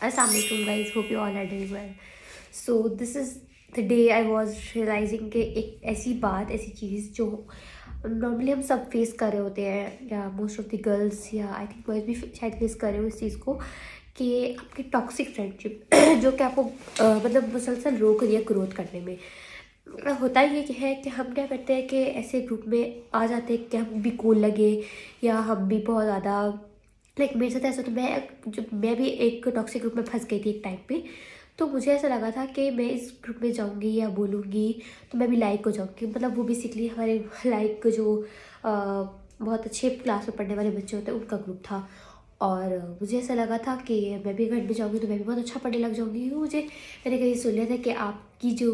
Assalamu alaikum guys, hope you all are doing well. So this is the day I was realizing कि एक ऐसी बात, ऐसी चीज़ जो नॉर्मली हम सब फेस कर रहे होते हैं, या मोस्ट ऑफ द गर्ल्स या आई थिंक बॉयज भी शायद फेस कर रहे हो इस चीज़ को, कि आपकी टॉक्सिक फ्रेंडशिप जो कि आपको मतलब मुसलसल रोक रही है ग्रोथ करने में। होता ये कि है कि हम क्या करते हैं कि ऐसे ग्रुप में आ जाते हैं कि हम भी कूल लगे, या हम भी बहुत ज़्यादा लाइक मेरे साथ ऐसा, तो मैं भी एक टॉक्सिक ग्रुप में फंस गई थी एक टाइम पे। तो मुझे ऐसा लगा था कि मैं इस ग्रुप में जाऊंगी या बोलूँगी तो मैं भी लाइक हो जाऊंगी। मतलब वो बेसिकली हमारे लाइक जो बहुत अच्छे क्लास में पढ़ने वाले बच्चे होते हैं उनका ग्रुप था। और मुझे ऐसा लगा था कि मैं भी घर में जाऊंगी तो मैं भी बहुत अच्छा पढ़ने लग जाऊंगी, क्योंकि मैंने कहीं सुन लिया था कि आपकी जो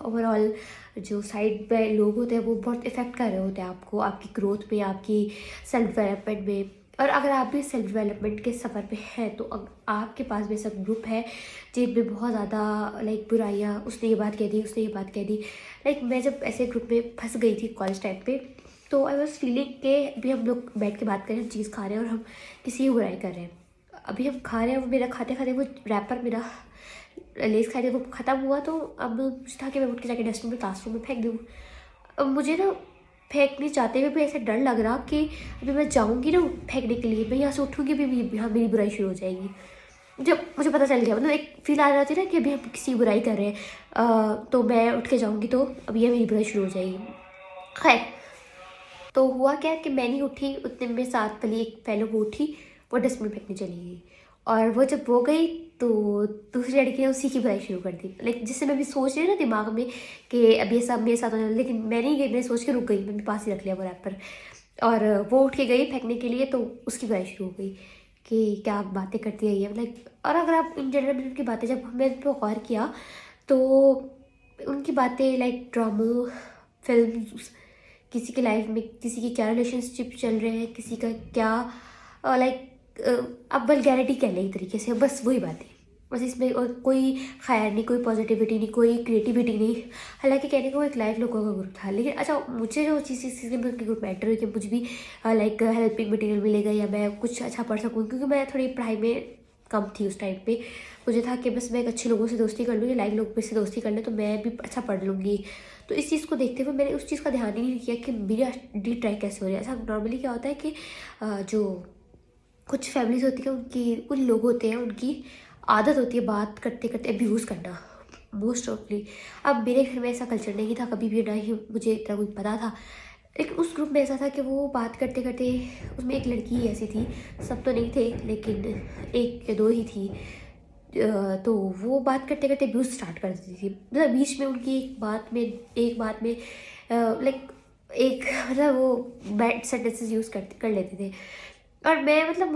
ओवरऑल जो साइड पे लोग होते हैं वो बहुत इफ़ेक्ट कर रहे होते हैं आपको, आपकी ग्रोथ में, आपकी सेल्फ डेवलपमेंट में। और अगर आप भी सेल्फ डेवलपमेंट के सफ़र पे हैं तो आपके पास भी सब ग्रुप है जिनमें बहुत ज़्यादा लाइक बुराइयाँ, उसने ये बात कह दी, उसने ये बात कह दी। लाइक मैं जब ऐसे ग्रुप में फंस गई थी कॉलेज टाइम पे, तो आई वॉज फीलिंग के अभी हम लोग बैठ के बात कर रहे हैं, चीज़ खा रहे हैं और हम किसी की बुराई कर रहे हैं। अभी हम खा रहे हैं, वो मेरा खाते खाते वो रैपर मेरा लेस खाते वो ख़त्म हुआ, तो अब मुझे था कि मैं उठ के जाके डस्टबिन में क्लासरूम में फेंक दूँ। अब मुझे ना फेंकने जाते हुए भी ऐसा डर लग रहा कि अभी मैं जाऊँगी ना फेंकने के लिए, मैं यहाँ से उठूँगी भी, यहाँ मेरी बुराई शुरू हो जाएगी। जब मुझे पता चल गया, मतलब एक फील आ जाती है ना कि अभी हम किसी की बुराई कर रहे हैं, तो मैं उठ के जाऊँगी तो अब ये मेरी बुराई शुरू हो जाएगी। खैर, तो हुआ क्या कि मैं नहीं उठी, उतने में साथ वाली एक फेलो वो उठी, वो डस्टबिन फेंकने चली गई। और वो जब वो गई तो दूसरी लड़की ने उसी की बुराई शुरू कर दी। लाइक जिससे मैं भी सोच रही ना दिमाग में कि अब ये सब मेरे साथ होने वाला, लेकिन मैं नहीं गई, मैं सोच के रुक गई, मैंने पास ही रख लिया वो रैपर। और वो उठ के गई फेंकने के लिए तो उसकी बुराई शुरू हो गई कि क्या बातें करती है ये, लाइक। और अगर आप इन जनरल उनकी बातें, जब हमने उन पर गौर किया तो उनकी बातें लाइक ड्रामो, फिल्म, किसी के लाइफ में किसी की क्या रिलेशनशिप चल रहे हैं, किसी का क्या लाइक अब वल्गैरिटी कह लें एक तरीके से, बस वही बात है। बस इसमें और कोई खैर नहीं, कोई पॉजिटिविटी नहीं, कोई क्रिएटिविटी नहीं। हालांकि कहने को एक लाइव लोगों का ग्रुप था, लेकिन अच्छा मुझे जो चीज़ इसलिए उनके ग्रुप मैटर हुई कि मुझे भी लाइक हेल्पिंग मटेरियल मिलेगा या मैं कुछ अच्छा पढ़ सकूँ, क्योंकि मैं थोड़ी पढ़ाई में कम थी उस टाइम पे। मुझे था कि बस मैं एक अच्छे लोगों से दोस्ती कर लूँ या लाइव लोग से दोस्ती कर लें तो मैं भी अच्छा पढ़ लूँगी। तो इस चीज़ को देखते हुए मैंने उस चीज़ का ध्यान ही नहीं किया कि मेरी डी ट्राई कैसे हो रही है। ऐसा नॉर्मली क्या होता है कि जो कुछ फैमिलीज होती है, उनकी कुछ लोग होते हैं, उनकी आदत होती है बात करते करते अब्यूज़ करना, मोस्ट ऑफली। अब मेरे घर में ऐसा कल्चर नहीं था कभी भी, ना ही मुझे इतना कुछ पता था। लेकिन उस ग्रुप में ऐसा था कि वो बात करते करते, उसमें एक लड़की ही ऐसी थी, सब तो नहीं थे लेकिन एक या दो ही थी। तो वो बात करते करते अब्यूज़ स्टार्ट कर देती थी, मतलब बीच में उनकी एक बात में लाइक एक मतलब वो बैड सेंटेंसेस यूज़ कर लेते थे। और मैं मतलब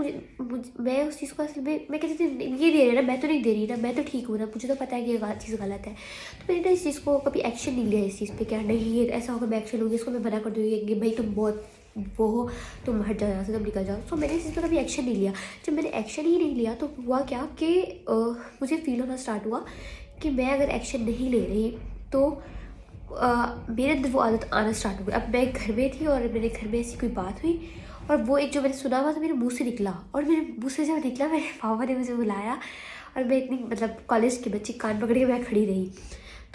मैं उस चीज़ को असल में मैं कहती थी ये दे रहे हैं ना, मैं तो नहीं दे रही ना, मैं तो ठीक हूँ ना, मुझे तो पता है कि ये चीज़ गलत है। तो मैंने ना इस चीज़ को कभी एक्शन नहीं लिया इस चीज़ पे, क्या नहीं ये ऐसा होगा मैं एक्शन लूँगी, इसको मैं मना कर दूँगी कि भाई तुम बहुत वो हो, तुम हट जाओ यहाँ से, तुम निकल जाओ। तो मैंने इस चीज़ पर कभी एक्शन नहीं लिया। जब मैंने एक्शन ही नहीं लिया तो हुआ क्या कि मुझे फील होना स्टार्ट हुआ कि मैं अगर एक्शन नहीं ले रही तो मेरे अंदर वो आदत आना स्टार्ट हो गई। अब मैं घर में थी और मेरे घर में ऐसी कोई बात हुई और वो एक जो मैंने सुना हुआ था मेरे मुंह से निकला, और मेरे मुंह से जब निकला मेरे पापा ने मुझे बुलाया और मैं इतनी मतलब कॉलेज की बच्ची कान पकड़ के मैं खड़ी रही।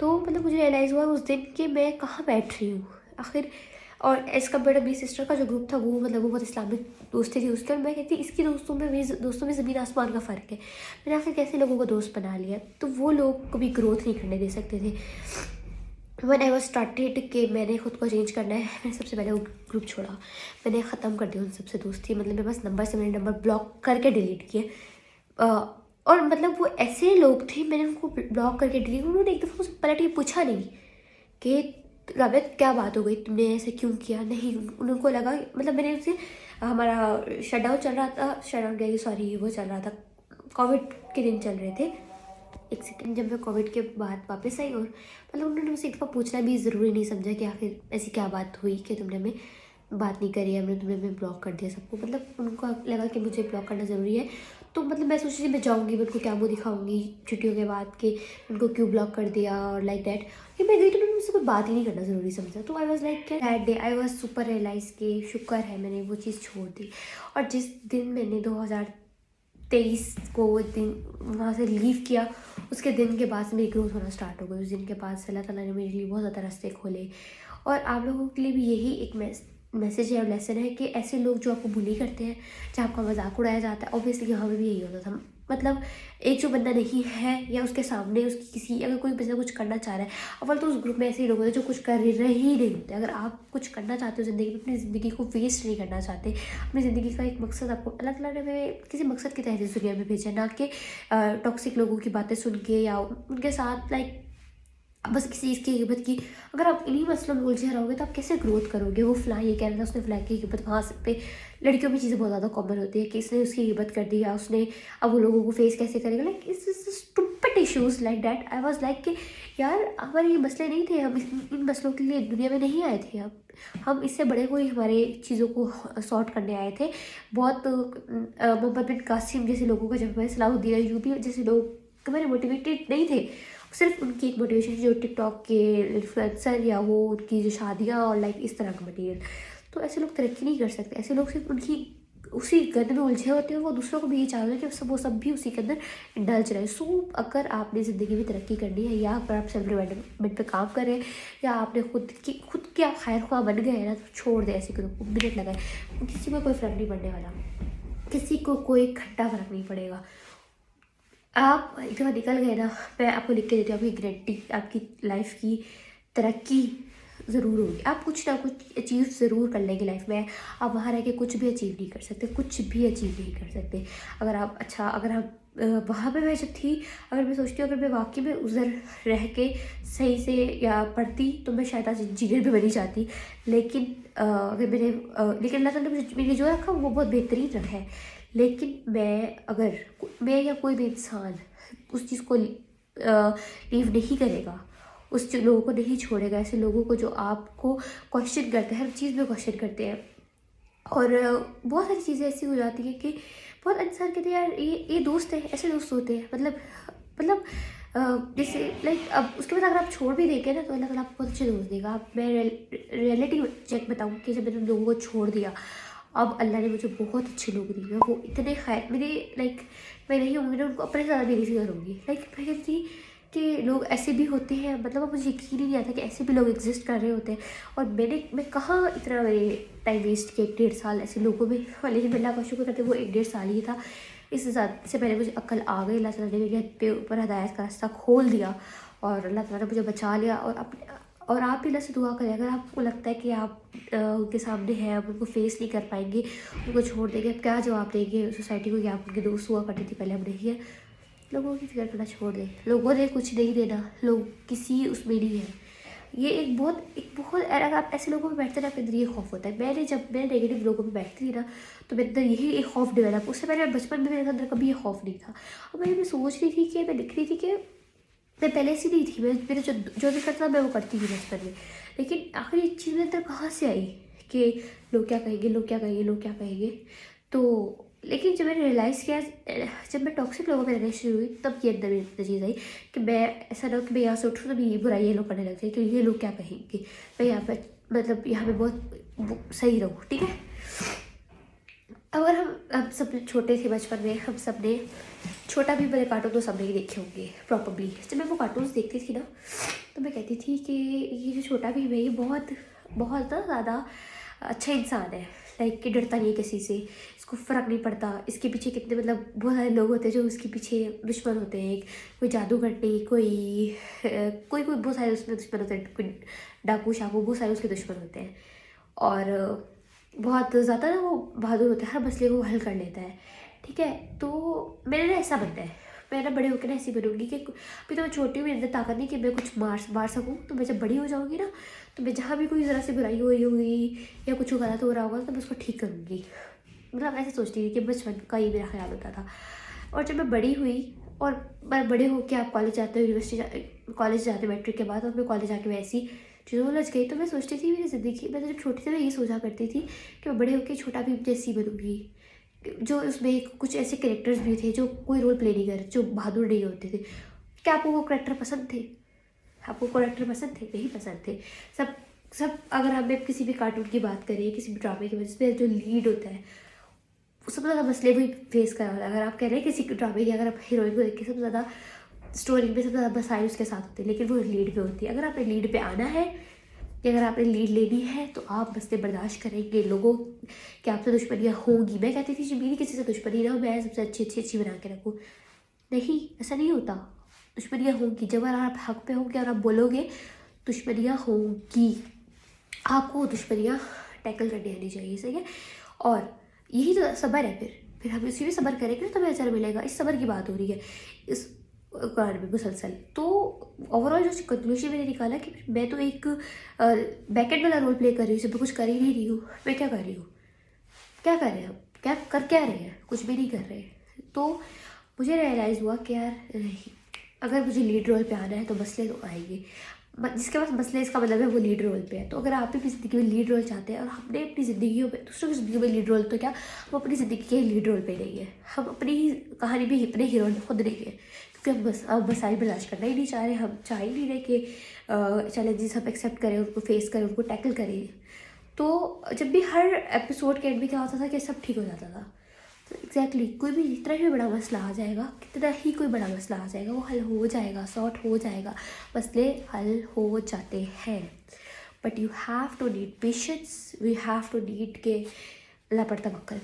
तो मतलब मुझे रियलाइज़ हुआ उस दिन कि मैं कहाँ बैठ रही हूँ आखिर। और एज़ कम्पेयर टू मेरी सिस्टर का जो ग्रुप था वो मतलब वो बहुत इस्लामिक दोस्ती थी उसकी, और मैं कहती इसकी दोस्तों में मेरी दोस्तों में ज़मीन आसमान का फ़र्क है। मैंने आखिर कैसे लोगों को दोस्त बना लिया, तो वो लोग कभी ग्रोथ नहीं करने दे सकते थे। वन आई वॉज स्टार्टेड कि मैंने खुद को चेंज करना है, मैंने सबसे पहले वो ग्रुप छोड़ा, मैंने ख़त्म कर दिया उन सबसे दोस्ती। मतलब मेरे पास नंबर से मैंने नंबर ब्लॉक करके डिलीट किए। और मतलब वो ऐसे लोग थे, मैंने उनको ब्लॉक करके डिलीट, उन्होंने एक दफ़ा मुझसे पलट के पूछा नहीं कि राबिया क्या बात हो गई, तुमने ऐसे क्यों किया, नहीं। उनको लगा मतलब मैंने उनसे, हमारा शट डाउन चल रहा था, शट डाउन क्या सॉरी वो चल रहा था, कोविड के दिन चल रहे थे। एक सेकेंड, जब मैं कोविड के बाद वापस आई और मतलब उन्होंने मुझसे एक दफ़ा पूछना भी ज़रूरी नहीं समझा कि आखिर ऐसी क्या बात हुई कि तुमने हमें बात नहीं करी, हमने तुम्हें हमें ब्लॉक कर दिया सबको। मतलब उनको लगा कि मुझे ब्लॉक करना ज़रूरी है। तो मतलब मैं सोची थी मैं जाऊँगी, मैं उनको क्या मुँह दिखाऊँगी छुट्टियों के बाद कि उनको क्यों ब्लॉक कर दिया और लाइक दैट। कि मैं गई तो उन्होंने मुझसे कोई बात ही नहीं करना ज़रूरी समझा। तो आई वॉज लाइक क्या that day I was super realize कि शुक्र है मैंने वो चीज़ छोड़ दी। और जिस दिन मैंने 23 को वो दिन वहाँ से लीव किया, उसके दिन के बाद से मेरी ग्रोथ होना स्टार्ट हो गई। उस दिन के बाद से अल्लाह ताला ने मेरे लिए बहुत ज़्यादा रास्ते खोले। और आप लोगों के लिए भी यही एक मैसेज है और लेसन है कि ऐसे लोग जो आपको बुली करते हैं, जहाँ आपका मजाक उड़ाया जाता है, ऑब्वियसली यहाँ पे भी यही होता था। मतलब एक जो बंदा नहीं है या उसके सामने उसकी किसी अगर कोई बंदा कुछ करना चाह रहा है, अव्वल तो उस ग्रुप में ऐसे ही लोग होते हैं जो कुछ कर रहे ही नहीं होते। अगर आप कुछ करना चाहते हो ज़िंदगी में, अपनी ज़िंदगी को वेस्ट नहीं करना चाहते, अपनी ज़िंदगी का एक मकसद आपको अल्लाह ताला ने हमें किसी मकसद के तहत इस दुनिया में भेजा, ना कि टॉक्सिक लोगों की बातें सुन के या उनके साथ लाइक बस किसी चीज़ की गिबत की। अगर आप इन्हीं मसलों में उलझे रहोगे तो आप कैसे ग्रोथ करोगे। वो फ़लाँ ये कह रहा था, उसने फ़लाँ की गिबत, वहाँ से पे लड़कियों में चीज़ें बहुत ज़्यादा कॉमन होती है कि इसने उसकी गिबत कर दी या उसने, अब वो लोगों को फेस कैसे करेगा। Like it's stupid issues like that. I was like कि यार हमारे ये मसले नहीं थे, हम इन मसलों के लिए दुनिया में नहीं आए थे। हम इससे बड़े कोई हमारे चीज़ों को सॉर्ट करने आए थे। बहुत मोहम्मद बिन कासिम जैसे लोगों का जब मैं सलाहुद्दीन अय्यूबी जैसे लोग हमारे मोटिवेटेड नहीं थे, सिर्फ उनकी एक मोटिवेशन जो टिकटॉक के इन्फ्लुएंसर या वो उनकी जो शादियाँ और लाइक इस तरह का मटेरियल। तो ऐसे लोग तरक्की नहीं कर सकते। ऐसे लोग सिर्फ उनकी उसी गंद में उलझे होते हैं। वो दूसरों को भी ये चाहते हैं कि वो सब भी उसी के अंदर इंडल्ज रहे। सो अगर आपने ज़िंदगी में तरक्की करनी है या अगर आप सेल्फ डेवलपमेंट पे काम कर रहे हैं या आपने खुद के आप खैर ख्वाह बन गए हैं ना, तो छोड़ दें ऐसे ग्रुप को, मिनट लगाए। किसी को कोई फ़र्क नहीं पड़ने वाला, किसी को कोई घंटा फ़र्क नहीं पड़ेगा। आप एक दफ़ा निकल गए ना, मैं आपको लिख के देती हूँ, आपकी गारंटी आपकी लाइफ की तरक्की ज़रूर होगी। आप कुछ ना कुछ अचीव ज़रूर कर लेंगे लाइफ में। आप वहाँ रह के कुछ भी अचीव नहीं कर सकते, कुछ भी अचीव नहीं कर सकते। अगर आप अगर आप वहाँ पे मैं जब थी, अगर मैं सोचती हूँ अगर मैं वाकई में उधर रह के सही से या पढ़ती तो मैं शायद आज इंजीनियर भी बनी जाती। लेकिन अगर लेकिन अल्लाह ताला ने मुझे मेरे जो रखा वो बहुत बेहतरीन रखा है। लेकिन मैं या कोई भी इंसान उस चीज़ को लीव नहीं करेगा, उस लोगों को नहीं छोड़ेगा, ऐसे लोगों को जो आपको क्वेश्चन करते हैं, हर चीज़ में क्वेश्चन करते हैं। और बहुत सारी चीज़ें ऐसी हो जाती हैं कि बहुत इंसान कहते हैं यार ये दोस्त है, ऐसे दोस्त होते हैं। मतलब जैसे लाइक अब उसके बाद अगर आप छोड़ भी देंगे ना तो अल्लाह ताला आपको बहुत अच्छे दोस्त देगा। आप मैं रियलिटी चेक बताऊँ कि जब मैंने लोगों को छोड़ दिया, अब अल्लाह ने मुझे बहुत अच्छे लोग दिए। वो इतने खैर मेरे लाइक मैं नहीं होंगी ना उनको अपने ज़्यादा मेरी सी करूँगी। लाइक मैं कहती कि लोग ऐसे भी होते हैं, मतलब अब मुझे यकीन ही नहीं आता कि ऐसे भी लोग एग्जिस्ट कर रहे होते हैं। और मैं कहाँ इतना मेरे टाइम वेस्ट किया 1.5 साल ऐसे लोगों में। लेकिन अल्लाह का शुक्र करते वो 1.5 साल ही था। इससे पहले मुझे अक्ल आ गई, अल्लाह ताला ने मेरे पे ऊपर हिदायत का रास्ता खोल दिया और अल्लाह ताला ने मुझे बचा लिया। और आप भी अल्लाह से दुआ करें, अगर आपको लगता है कि आप उनके सामने हैं, आप उनको फेस नहीं कर पाएंगे, उनको छोड़ देंगे, आप क्या जवाब देंगे सोसाइटी को कि आप उनके दोस्त हुआ करती थी पहले, हम नहीं है। लोगों की फिक्र करना छोड़ दें। लोगों ने कुछ नहीं देना, लोग किसी उसमें नहीं है। ये एक बहुत अगर आप ऐसे लोगों में बैठते ना, आपके अंदर ये खौफ होता है। जब मैं नेगेटिव लोगों में बैठती थी ना तो मेरे अंदर यही एक खौफ डेवलप। उससे पहले बचपन में मेरे अंदर कभी ये खौफ नहीं था। और मैं सोच रही थी कि मैं लिख रही थी कि मैं पहले से नहीं थी, मैं मेरे जो भी करता था मैं वो करती थी बचपन में। लेकिन आखिर ये चीज़ मेरे अंदर कहाँ से आई कि लोग क्या कहेंगे, लोग क्या कहेंगे, लोग क्या कहेंगे। तो लेकिन जब मैंने रियलाइज़ किया, जब मैं टॉक्सिक लोगों में रहने शुरू हुई, तब ये अंदर मेरी चीज़ आई कि मैं ऐसा ना हो कि मैं यहाँ से उठूँ तो मैं ये बुराई ये लोग करने लग जाए कि ये लोग क्या कहेंगे। मैं यहाँ पर मतलब यहाँ पे बहुत सही रहूँ, ठीक है। अगर हम सब छोटे थे बचपन में, हम सब ने छोटा भी बड़े कार्टून तो सबने ही देखे होंगे प्रॉपरली। जब मैं वो कार्टून्स देखती थी ना तो मैं कहती थी कि ये जो छोटा भी है ये बहुत बहुत ना ज़्यादा अच्छा इंसान है। लाइक कि डरता नहीं है किसी से, इसको फ़र्क नहीं पड़ता इसके पीछे कितने मतलब बहुत सारे लोग होते हैं जो उसके पीछे दुश्मन होते हैं। कोई जादूगर नहीं, कोई बहुत सारे उसमें दुश्मन होते हैं, कोई डाकू शाकू बहुत सारे उसके दुश्मन होते हैं। और बहुत ज़्यादा ना वो बहादुर होता है, हर मसले को हल कर लेता है, ठीक है। तो मेरा ना ऐसा बनना है, मैं ना बड़े होकर ना ऐसी बनूंगी कि अभी तो मैं छोटी हूँ, मेरे अंदर ताकत नहीं कि मैं कुछ मार सकूँ। तो मैं जब बड़ी हो जाऊँगी ना तो मैं जहाँ भी कोई ज़रा सी बुराई हो रही होगी या कुछ गलत हो रहा होगा तो मैं उसको ठीक करूँगी। मतलब ऐसे सोचती थी कि बचपन का ही मेरा ख्याल होता था। और जब मैं बड़ी हुई और मैं बड़े होकर आप कॉलेज जाते हो, यूनिवर्सिटी कॉलेज जाते मैट्रिक के बाद, और मैं कॉलेज आके मैं ऐसी चीज़ों में लग गई। तो मैं सोचती थी मेरी ज़िंदगी, मैं जब छोटी थी मैं ये सोचा करती थी कि मैं बड़े होकर छोटा भी जैसी बनूँगी, जो उसमें कुछ ऐसे कैरेक्टर्स भी थे जो कोई रोल प्ले नहीं कर, जो बहादुर नहीं होते थे। क्या आपको वो कैरेक्टर पसंद थे? आपको कैरेक्टर पसंद थे? नहीं पसंद थे। सब अगर हमें किसी भी कार्टून की बात करें, किसी भी ड्रामे की वजह से जो लीड होता है सबसे ज़्यादा मसले वही फेस कर रहा होता है। अगर आप कह रहे हैं किसी ड्रामे की, अगर आप हीरोइन को देख के सबसे ज़्यादा स्टोरी में सबसे ज़्यादा मसाइल उसके साथ होते हैं, लेकिन वो लीड पे होती है। अगर आपने लीड पे आना है कि अगर आपने लीड लेनी है तो आप मसले बर्दाश्त करेंगे। लोगों कि आपसे दुश्मनियाँ होंगी, मैं कहती थी मेरी किसी से दुश्मनी ना हो, मैं सबसे अच्छी बना के रखूँ। नहीं, ऐसा नहीं होता। दुश्मनियाँ होंगी, जब अगर आप हक पे होंगे और आप बोलोगे दुश्मनियाँ होंगी, आपको दुश्मनियाँ टैकल करनी आनी चाहिए, सही है। और यही तो सब्र है। फिर हम इसी में सब्र करेंगे तो हमें अजर मिलेगा। इस सब्र की बात हो रही है इस कुरान में मुसलसल। तो ओवरऑल जो कंक्लूजन मैंने निकाला कि मैं तो एक बैकेंड वाला रोल प्ले कर रही हूँ, सिर्फ कुछ कर ही नहीं रही हूँ। मैं क्या कर रही हूँ, क्या कर रहे हैं हम, क्या रहे हैं, कुछ भी नहीं कर रहे। तो मुझे रियलाइज़ हुआ कि यार नहीं, अगर मुझे लीड रोल पे आना है तो मसले तो आएंगे। जिसके पास मसले, इसका मतलब है वो लीड रोल पे है। तो अगर आप भी अपनी ज़िंदगी में लीड रोल चाहते हैं, और हमने अपनी ज़िंदगियों में दूसरों की ज़िंदगी में लीड रोल, तो क्या हम अपनी ज़िंदगी के लीड रोल पे नहीं है। हम अपनी ही कहानी में अपने हीरो खुद नहीं है, क्योंकि हम मसाइल बर्दाश्त करना ही नहीं चाह रहे। हम चाह ही नहीं रहे कि चैलेंजेस हम एक्सेप्ट करें, उनको फेस करें, उनको टैकल करें। तो जब भी हर एपिसोड के एंड में क्या होता था कि सब ठीक हो जाता था। तो एग्जैक्टली कोई भी जितना ही बड़ा मसला आ जाएगा, कितना ही कोई बड़ा मसला आ जाएगा, वो हल हो जाएगा, सॉर्ट हो जाएगा। मसले हल हो जाते हैं, but you have to need patience, we have to need के अल्लाह पर तवक्कल,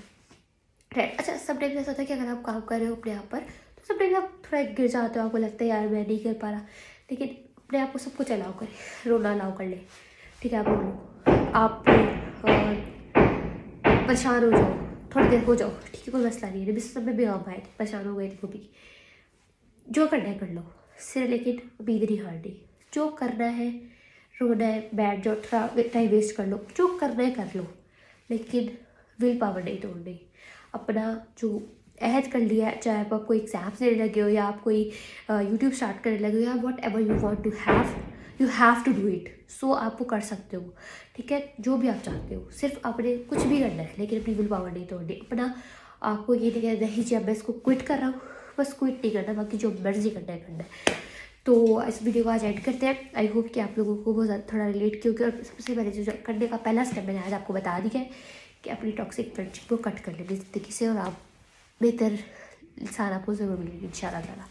राइट। अच्छा, सब टाइम ऐसा होता है कि अगर आप काम कर रहे हो अपने आप पर, तो सब टाइम आप थोड़ा गिर जाते हो, आपको लगता है यार मैं नहीं कर पा रहा, लेकिन अपने आप को सब कुछ अलाउ करें, रोना अलाउ कर ले, ठीक है। आप रो लो, आप परेशान हो जाओ, थोड़ी देर हो जाओ, ठीक है, कोई मसला नहीं है। नबी सब में भी गम आए थे, परेशान हो गए थे वो भी। जो करना है कर लो सिर्फ, लेकिन उम्मीद नहीं हारनी। जो करना है, रोना है, बैठ जाओ, थोड़ा टाइम वेस्ट कर लो, जो करना है कर लो, लेकिन विल पावर नहीं तोड़नी। अपना जो अहद कर लिया है, चाहे आप कोई एग्ज़ाम्स देने लगे हो, या आप कोई यूट्यूब स्टार्ट करने लगे हो, या whatever you want to have, you have to do it. So आप वो कर सकते हो, ठीक है, जो भी आप चाहते हो। सिर्फ आपने कुछ भी करना है, लेकिन अपनी विल पावर नहीं तोड़नी। अपना आपको ये नहीं कहना नहीं जी अब मैं इसको क्विट कर रहा हूँ, बस क्विट नहीं करना, बाकी जो मर्जी करना है करना है। तो इस वीडियो को आज एंड करते हैं। आई होप कि आप लोगों को बहुत ज़्यादा थोड़ा रिलेट किया, और सबसे पहले जो करने का पहला स्टेप मैंने आज आपको बता दिया है कि अपनी टॉक्सिक फ्रेंडशिप को कट कर लें अपनी ज़िंदगी से, और आप बेहतर इंसान आपको ज़रूर मिलेगी इंशाल्लाह ताला।